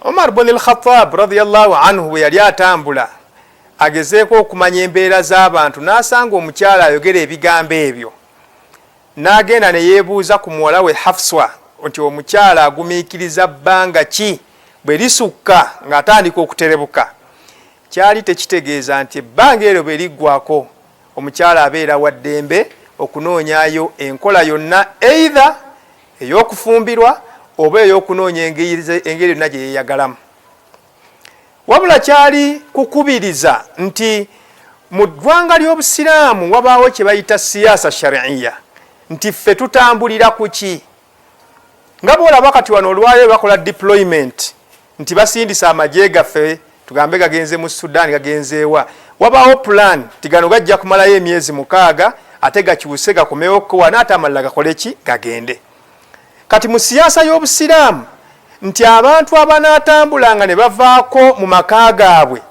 Umar ibn al-Khattab radiyallahu anhu yali atambula agezeeko okumanya embeera z'abantu n'asanga omukyala ayogera ebigambo ebyo. N'agenda ne yeebuuza ku muwala we Hafsa nti omukyala agumiikiriza bbanga ki bwe lisukka ng'atandika okuterebuka. Kyali tekitegeeza nti ebbanga eryo bwe liggwako omukyala abeera wa ddembe okunoonyayo enkola yonna either ey'okufumbirwa oba ey'okunoonya engeri yonna gye yeeyagalamu. Wabula kyali kukubiriza nti mu ggwanga ly'Obusiraamu wabaawo kye bayita siyaasa shari'iyya, nti ffe tutambulira ku ki? Nga bw'olaba kati wano olwaleero bakola deployment nti basindisa amagye gaffe tugambe gagenze mu Sudan gagenzeewa. Wabaawo plan ti gano gajja kumalayo emyezi 6 ate gakyuse gakomewo ko anaata amalala gakole ki gagende. Kati mu siyaasa y'Obusiraamu nti abantu abanaatambulanga ne bavaako mu maka gaabwe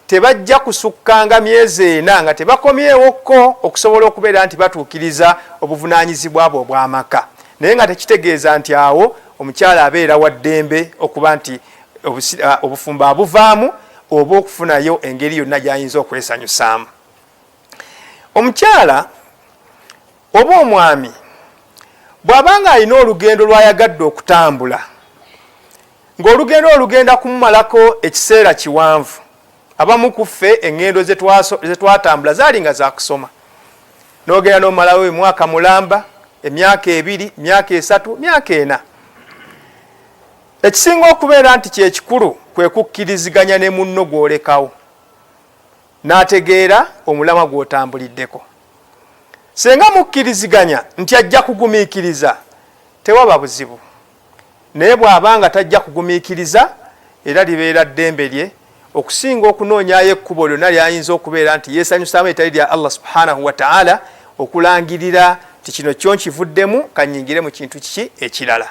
tebajja kusukkanga myezi 4 nga tebakomyewokko okusobola okubeera nti batuukiriza obuvunaanyizibwa bwe obw'amaka. Naye nga tekitegeeza nti awo omukyala abeera wa ddembe okuba nti obufumbo abuvaamu oba okufunayo engeri yonna gy'ayinza okwesanyusaamu. Omukyala oba omwami bw'abanga alina olugendo lw'ayagadde okutambula, ng'olugendo olugenda kumumalako ekiseera kiwanvu, abamu ku ffe eŋŋendo ze twatambula zaali nga za kusoma. N'ogenda n'omalawo emwaka mulamba, emyaka 2, emyaka 3, emyaka 4. Ekisinga okubeera nti kyekikulu kwe kukkiriziganya ne munno gw'olekawo n'ategeera omulamwa gw'otambuliddeko. Senga mukkiriziganya nti ajja kugumiikiriza tewaba buzibu, naye bw'abanga tajja kugumiikiriza era libeera ddembe lye okusinga okunoonyayo ekkubo lyonna ly'ayinza okubeera nti yeesanyusaamu etali lya Allah subhanahu wa ta'ala okulangirira ti kino kyo nkivuddemu kannyingire mu kintu kiki ekirala.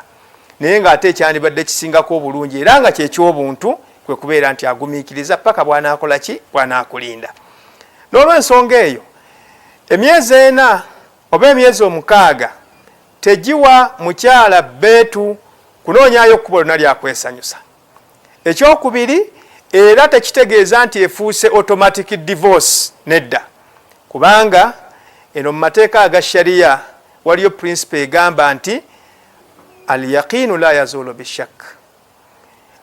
Naye ng'ate ekyandibadde kisingako obulungi era nga kyekyobuntu kwe kubeera nti agumiikiriza paka bw'anaakola ki bw'anaakulinda. N'olw'ensonga eyo emyezi 4 oba emyezi 6 tegiwa mukyala bbeetu kunoonyayo ekkubo lyonna lyakwesanyusa. Ekyokubiri era tekitegeeza nti efuuse automatic divorce, nedda, kubanga eno mu mateeka aga shariya waliyo principle egamba nti al-yaqiinu la yazulu bishak.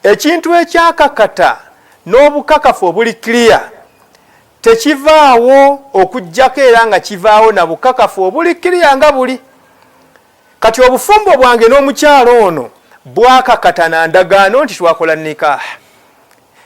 Ekintu ekyakakata n'obukakafu obuli clear tekivaawo okujjako era nga kivaawo na bukakafu obuli clear nga buli. Kati obufumbo bwange n'omukyalo ono bwakakata na ndagaano nti twakola nikah.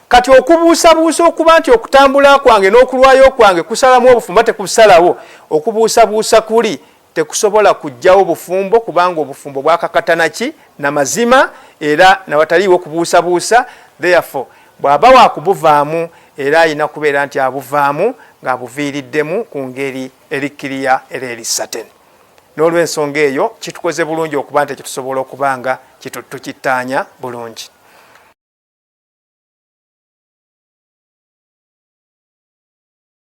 Kati okubuusabuusa okuba nti okutambula kwange n'okulwayo kwange kusalamu obufumbo tekusalawo, okubuusabuusa kuli tekusobola kujjawo bufumbo kubanga obufumbo bwakakata naki na mazima era nawataliwo okubuusabuusa. Therefore bw'aba wakubuvaamu era alina kubeera nti abuvaamu ng'abuviiriddemu ku ngeri erikkiriya era erisateni. N'olw'ensonga eyo kitukoze bulungi okuba nti kitusobola okubanga kituttaanya bulungi.